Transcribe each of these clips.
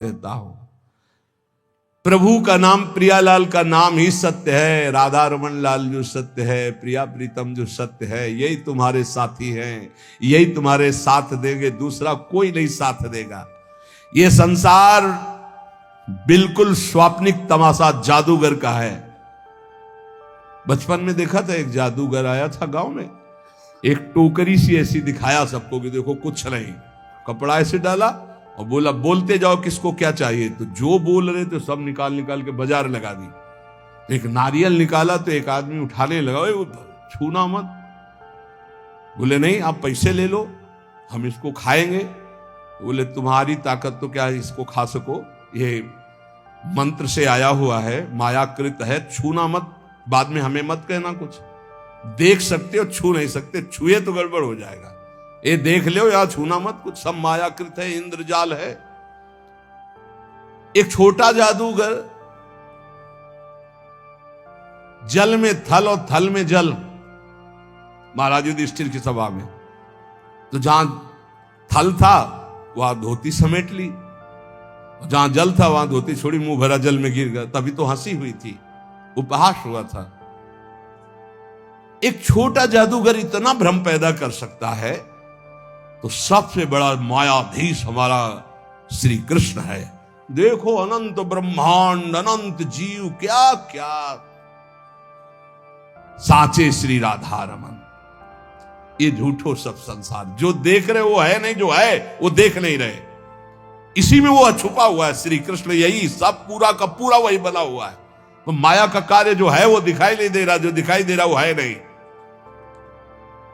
कहता हूं प्रभु का नाम, प्रियालाल का नाम ही सत्य है, राधा रमन लाल जो सत्य है, प्रिया प्रीतम जो सत्य है, यही तुम्हारे साथी हैं, यही तुम्हारे साथ देंगे, दूसरा कोई नहीं साथ देगा। ये संसार बिल्कुल स्वाप्निक तमाशा जादूगर का है। बचपन में देखा था एक जादूगर आया था गांव में, एक टोकरी सी ऐसी दिखाया सबको कि देखो कुछ नहीं, कपड़ा ऐसे डाला और बोला बोलते जाओ किसको क्या चाहिए, तो जो बोल रहे थे सब निकाल निकाल के बाजार लगा दी। एक नारियल निकाला तो एक आदमी उठाने लगा, वो छूना मत, बोले नहीं आप पैसे ले लो हम इसको खाएंगे। बोले तुम्हारी ताकत तो क्या इसको खा सको, ये मंत्र से आया हुआ है, मायाकृत है, छूना मत, बाद में हमें मत कहना कुछ, देख सकते हो छू नहीं सकते, छुए तो गड़बड़ हो जाएगा, ये देख लो या छूना मत, कुछ सब मायाकृत है, इंद्रजाल है। एक छोटा जादूगर जल में थल और थल में जल, महाराज युधिष्ठिर की सभा में, तो जहां थल था वहां धोती समेट ली, जहां जल था वहां धोती छोड़ी, मुंह भरा जल में गिर गया, तभी तो हंसी हुई थी, उपहास हुआ था। एक छोटा जादूगर इतना भ्रम पैदा कर सकता है, तो सबसे बड़ा मायाधीश हमारा श्री कृष्ण है। देखो अनंत ब्रह्मांड, अनंत जीव, क्या क्या साचे श्री राधा रमन। ये झूठो सब संसार, जो देख रहे वो है नहीं, जो है वो देख नहीं रहे, इसी में वो छुपा हुआ है श्री कृष्ण, यही सब पूरा का पूरा वही बना हुआ है। तो माया का कार्य जो है वो दिखाई नहीं दे रहा, जो दिखाई दे रहा वो है नहीं।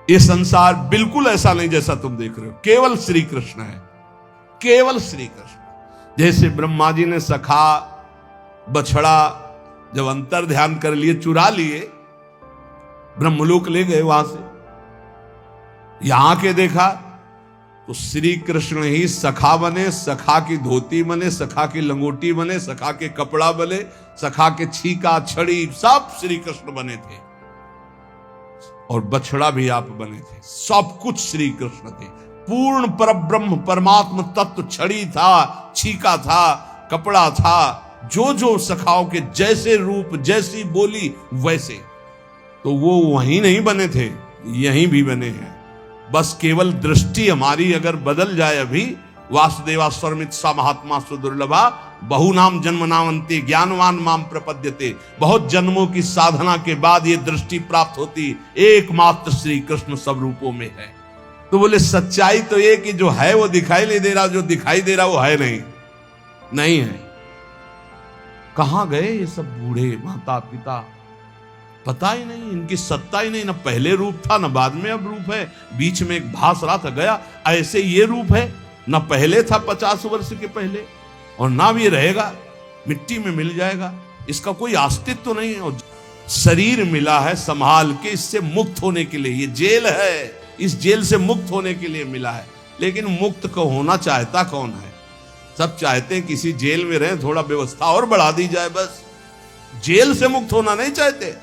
ये संसार बिल्कुल ऐसा नहीं जैसा तुम देख रहे हो, केवल श्री कृष्ण है, केवल श्री कृष्ण। जैसे ब्रह्मा जी ने सखा बछड़ा जब अंतर ध्यान कर लिए, चुरा लिए, ब्रह्मलोक ले गए, वहां से यहां के देखा तो श्री कृष्ण ही सखा बने, सखा की धोती बने, सखा की लंगोटी बने, सखा के कपड़ा बने, सखा के छीका छड़ी सब श्री कृष्ण बने थे, और बछड़ा भी आप बने थे, सब कुछ श्री कृष्ण थे। पूर्ण परब्रह्म परमात्म तत्व छड़ी था, छीका था, कपड़ा था, जो जो सखाओं के जैसे रूप जैसी बोली वैसे, तो वो वहीं नहीं बने थे, यहीं भी बने हैं। बस केवल दृष्टि हमारी अगर बदल जाए, अभी वासुदेवा स्वरमित सा महात्मा सुदुर्लभा बहु नाम जन्म नामंते ज्ञानवान माम प्रपद्यते, बहुत जन्मों की साधना के बाद ये दृष्टि प्राप्त होती, एकमात्र श्री कृष्ण सब रूपों में है। तो बोले सच्चाई तो ये कि जो है वो दिखाई नहीं दे रहा, जो दिखाई दे रहा वो है नहीं, नहीं है। कहां गए ये सब बूढ़े माता पिता, पता ही नहीं, इनकी सत्ता ही नहीं, ना पहले रूप था ना बाद में अब रूप है, बीच में एक भास रहा था गया, ऐसे ये रूप है, ना पहले था 50 वर्ष के पहले, और ना भी रहेगा, मिट्टी में मिल जाएगा, इसका कोई अस्तित्व तो नहीं है। और शरीर मिला है संभाल के, इससे मुक्त होने के लिए, ये जेल है, इस जेल से मुक्त होने के लिए मिला है। लेकिन मुक्त को होना चाहता कौन है? सब चाहते हैं किसी जेल में रहे, थोड़ा व्यवस्था और बढ़ा दी जाए, बस जेल से मुक्त होना नहीं चाहते,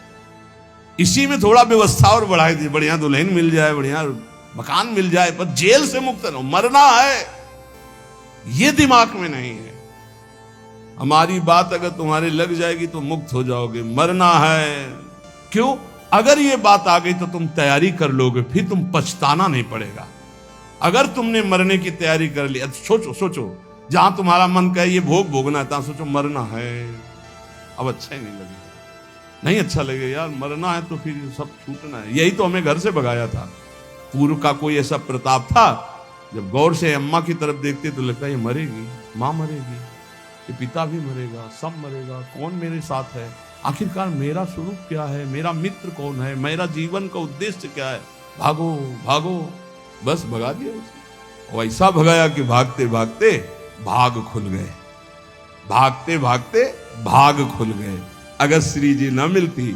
इसी में थोड़ा व्यवस्था और बढ़ाई दी, बढ़िया दुल्हन मिल जाए, बढ़िया मकान मिल जाए, पर जेल से मुक्त न हो, मरना है, ये दिमाग में नहीं है। हमारी बात अगर तुम्हारे लग जाएगी तो मुक्त हो जाओगे, मरना है क्यों? अगर ये बात आ गई तो तुम तैयारी कर लोगे, फिर तुम पछताना नहीं पड़ेगा। अगर तुमने मरने की तैयारी कर ली, सोचो सोचो, जहां तुम्हारा मन कहे ये भोग भोगना है, तहां सोचो मरना है, अब अच्छा ही नहीं लगेगा, नहीं अच्छा लगे यार, मरना है तो फिर सब छूटना है। यही तो हमें घर से भगाया था। पूर्व का कोई ऐसा प्रताप था, जब गौर से अम्मा की तरफ देखते तो लगता है ये मरेगी, माँ मरेगी, ये पिता भी मरेगा, सब मरेगा, कौन मेरे साथ है, आखिरकार मेरा स्वरूप क्या है, मेरा मित्र कौन है, मेरा जीवन का उद्देश्य क्या है, भागो भागो, बस भगा दिया उसे। और ऐसा भगाया कि भागते भागते भाग खुल गए, भागते भागते भाग खुल गए। अगर श्री जी न मिलती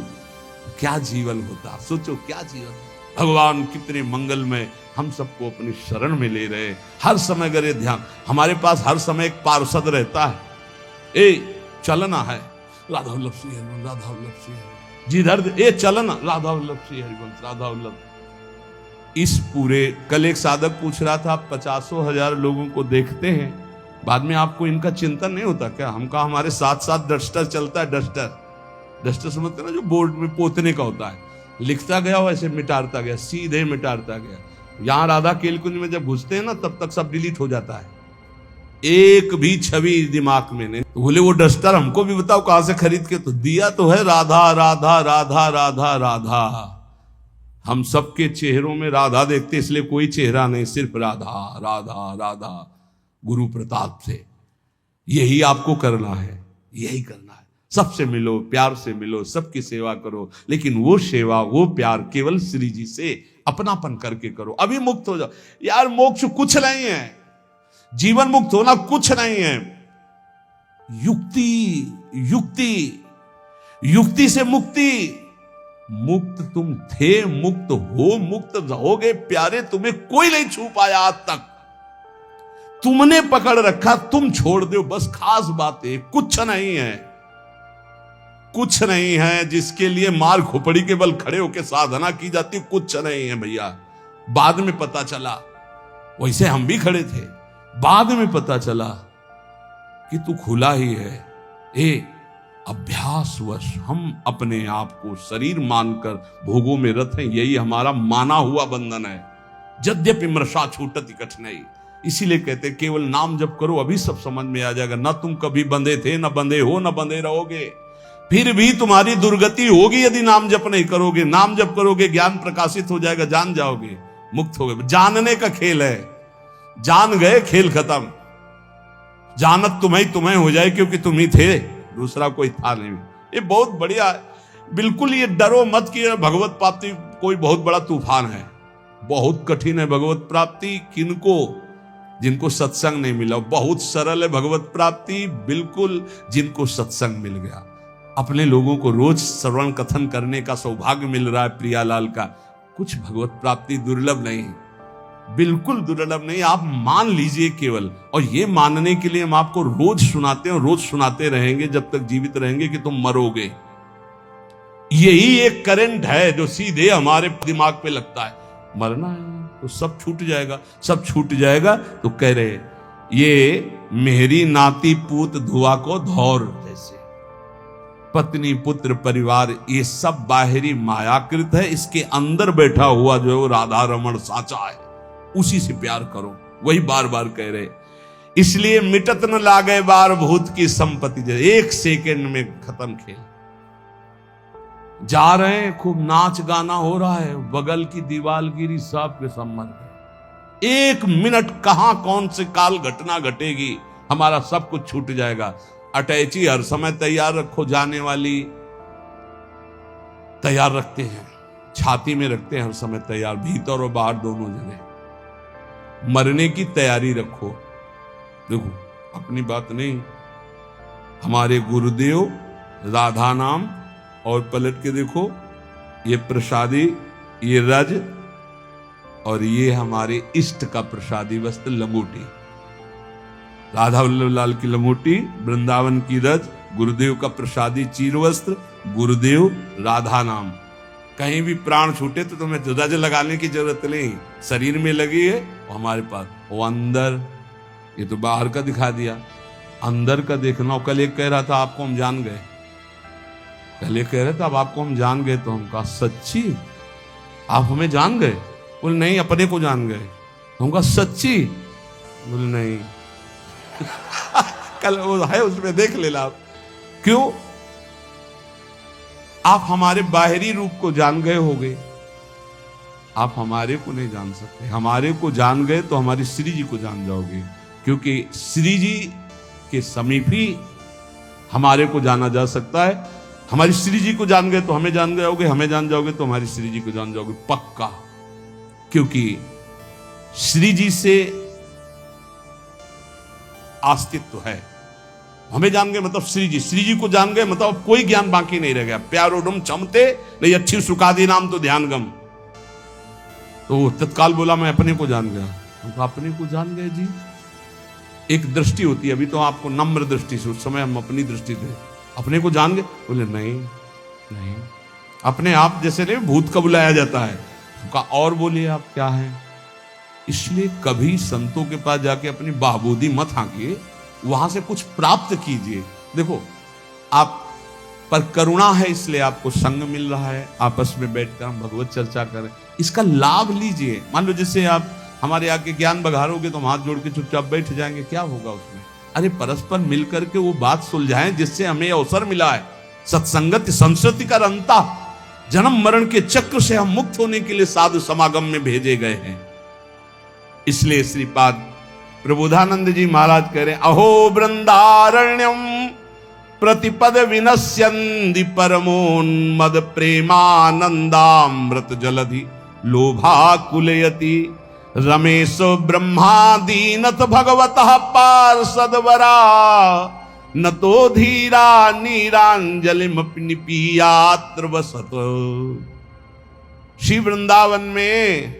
क्या जीवन होता, सोचो क्या जीवन। भगवान कितने मंगल में हम सबको अपनी शरण में ले रहे, हर समय अगर ये ध्यान, हमारे पास हर समय एक पार्षद रहता है, ए चलना है राधा वल्लभ श्री हरिवंश, राधा वल्लभ श्री हरिवंश, जिधर ए चलना राधा वल्लभ श्री हरिवंश, राधा वल्लभ। इस पूरे, कल एक साधक पूछ रहा था, 50,000 लोगों को देखते हैं, बाद में आपको इनका चिंतन नहीं होता क्या? हम कहा हमारे साथ साथ डस्टर चलता है। डस्टर समझते ना, जो बोर्ड में पोतने का होता है, लिखता गया वैसे मिटारता गया, सीधे मिटारता गया। यहां राधा केलकुंज में जब घुसते हैं ना, तब तक सब डिलीट हो जाता है, एक भी छवि दिमाग में नहीं। तो बोले वो डस्टर हमको भी बताओ कहां से खरीद के? तो दिया तो है राधा राधा राधा राधा राधा। हम सबके चेहरों में राधा देखते, इसलिए कोई चेहरा नहीं, सिर्फ राधा राधा राधा। गुरु प्रताप से यही आपको करना है, यही करना है। सबसे मिलो, प्यार से मिलो, सबकी सेवा करो, लेकिन वो सेवा, वो प्यार केवल श्री जी से अपनापन करके करो। अभी मुक्त हो जाओ यार। मोक्ष कुछ नहीं है, जीवन मुक्त होना कुछ नहीं है। युक्ति से मुक्ति। मुक्त तुम थे, मुक्त हो, मुक्त रहोगे प्यारे। तुम्हें कोई नहीं छू पाया आज तक, तुमने पकड़ रखा, तुम छोड़ दो बस। खास बात है, कुछ नहीं है, कुछ नहीं है जिसके लिए मार खोपड़ी के बल खड़े होकर साधना की जाती, कुछ नहीं है भैया। बाद में पता चला, वैसे हम भी खड़े थे, बाद में पता चला कि तू खुला ही है। अभ्यासवश हम अपने आप को शरीर मानकर भोगों में रत हैं, यही हमारा माना हुआ बंधन है। यद्यपि मृषा छूटति कठिनाई, इसीलिए कहते केवल नाम जप करो, अभी सब समझ में आ जाएगा। न तुम कभी बंधे थे, न बंधे हो, न बंधे रहोगे। फिर भी तुम्हारी दुर्गति होगी यदि नाम जप नहीं करोगे। नाम जप करोगे, ज्ञान प्रकाशित हो जाएगा, जान जाओगे, मुक्त हो गए। जानने का खेल है, जान गए खेल खत्म। जानत तुम्हें हो जाए, क्योंकि तुम ही थे, दूसरा कोई था नहीं। ये बहुत बढ़िया है। बिल्कुल ये डरो मत कि भगवत प्राप्ति कोई बहुत बड़ा तूफान है। बहुत कठिन है भगवत प्राप्ति। किनको? जिनको सत्संग नहीं मिला। बहुत सरल है भगवत प्राप्ति, बिल्कुल जिनको सत्संग मिल गया। अपने लोगों को रोज श्रवण कथन करने का सौभाग्य मिल रहा है प्रियालाल का। कुछ भगवत प्राप्ति दुर्लभ नहीं, बिल्कुल दुर्लभ नहीं। आप मान लीजिए केवल, और ये मानने के लिए हम आपको रोज सुनाते हैं, रोज सुनाते रहेंगे जब तक जीवित रहेंगे कि तुम मरोगे। यही एक करंट है जो सीधे हमारे दिमाग पे लगता है। मरना है तो सब छूट जाएगा, सब छूट जाएगा। तो कह रहे ये मेरी नाती पूत धुआ को धौर जैसे, पत्नी पुत्र परिवार ये सब बाहरी मायाकृत है। इसके अंदर बैठा हुआ जो है वो राधा रमण साचा है, उसी से प्यार करो। वही बार बार कह रहे, इसलिए मिटत न लागे बार भूत की संपत्ति। जैसे एक सेकंड में खत्म खेल। जा रहे हैं, खूब नाच गाना हो रहा है, बगल की दीवार गिरी, सब के सब मर गए। एक मिनट कहां कौन से काल घटना घटेगी, हमारा सब कुछ छूट जाएगा। अटैची हर समय तैयार रखो, जाने वाली तैयार रखते हैं, छाती में रखते हैं हर समय तैयार, भीतर और बाहर दोनों जगह। मरने की तैयारी रखो। देखो अपनी बात नहीं, हमारे गुरुदेव राधा नाम, और पलट के देखो ये प्रसादी, ये रज, और ये हमारे इष्ट का प्रसादी वस्त्र लंगोटी। राधा वल्लभ लाल की लंगोटी, वृंदावन की रज, गुरुदेव का प्रसादी चीर वस्त्र, गुरुदेव राधा नाम। कहीं भी प्राण छूटे तो तुम्हें रज लगाने की जरूरत नहीं, शरीर में लगी है वो हमारे पास। वो अंदर, ये तो बाहर का दिखा दिया, अंदर का देखना। कल एक कह रहा था आपको हम जान गए, कल एक कह रहे थे अब आपको हम जान गए। तो हम कहा सच्ची आप हमें जान गए? बोले नहीं, अपने को जान गए। हम कहा सच्ची? बोले नहीं। कल वो है उसमें देख लेना आप। क्यों? आप हमारे बाहरी रूप को जान गए होगे, आप हमारे को नहीं जान सकते। हमारे को जान गए तो हमारी श्री जी को जान जाओगे, क्योंकि श्री जी के समीप ही हमारे को जाना जा सकता है। हमारी श्री जी को जान गए तो हमें जान जाओगे, हमें जान जाओगे तो हमारी श्री जी को जान जाओगे पक्का। क्योंकि श्री जी से अस्तित्व है। हमें जान गए मतलब श्री जी को जान गए मतलब कोई ज्ञान बाकी नहीं रह गया। प्यारोडम चमते नहीं अच्छी सुखादी नाम तो ध्यान गम। तो तत्काल बोला मैं अपने को जान गया। तो अपने को जान गए जी। एक दृष्टि होती है, अभी तो आपको नम्र दृष्टि से, उस समय हम अपनी दृष्टि थे। अपने को जान गए? बोले नहीं नहीं, अपने आप जैसे नहीं भूत का बुलाया जाता है। उनका और बोलिए आप क्या हैं। इसलिए कभी संतों के पास जाके अपनी बाहबूदी मत हाँकिए, वहां से कुछ प्राप्त कीजिए। देखो, आप पर करुणा है इसलिए आपको संग मिल रहा है, आपस में बैठकर हम भगवत चर्चा करें, इसका लाभ लीजिए। मान लो जैसे आप हमारे आके ज्ञान बघारोगे तो हम हाथ जोड़ के चुपचाप बैठ जाएंगे, क्या होगा उसमें? अरे परस्पर मिलकर के वो बात सुलझाएं जिससे हमें अवसर मिला है। सत्संगत संस्कृति का रंता, जन्म मरण के चक्र से हम मुक्त होने के लिए साधु समागम में भेजे गए हैं। इसलिए श्रीपाद प्रबोधानंद जी महाराज कह रहे, अहो वृंदारण्यम प्रतिपद विनश्यन्ति परमोन्मद प्रेमानंदामृत जलधि लोभाकुलयति रमेश ब्रह्मादीनत भगवतः पार्षदवरा न तो धीरा नीरांजलिमपि निपीयात्र वसत। श्री वृंदावन में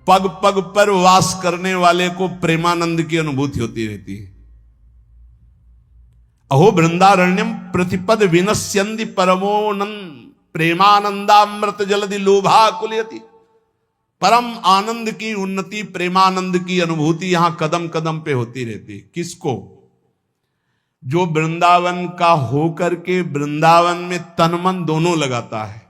पग पग पर वास करने वाले को प्रेमानंद की अनुभूति होती रहती है। अहो वृंदारण्यम प्रतिपद विनश्यन्ति परमोनंद प्रेमानंदामृत जलधि लोभाकुलयति। परम आनंद की उन्नति, प्रेमानंद की अनुभूति यहां कदम कदम पे होती रहती है। किसको? जो वृंदावन का होकर के वृंदावन में तन मन दोनों लगाता है।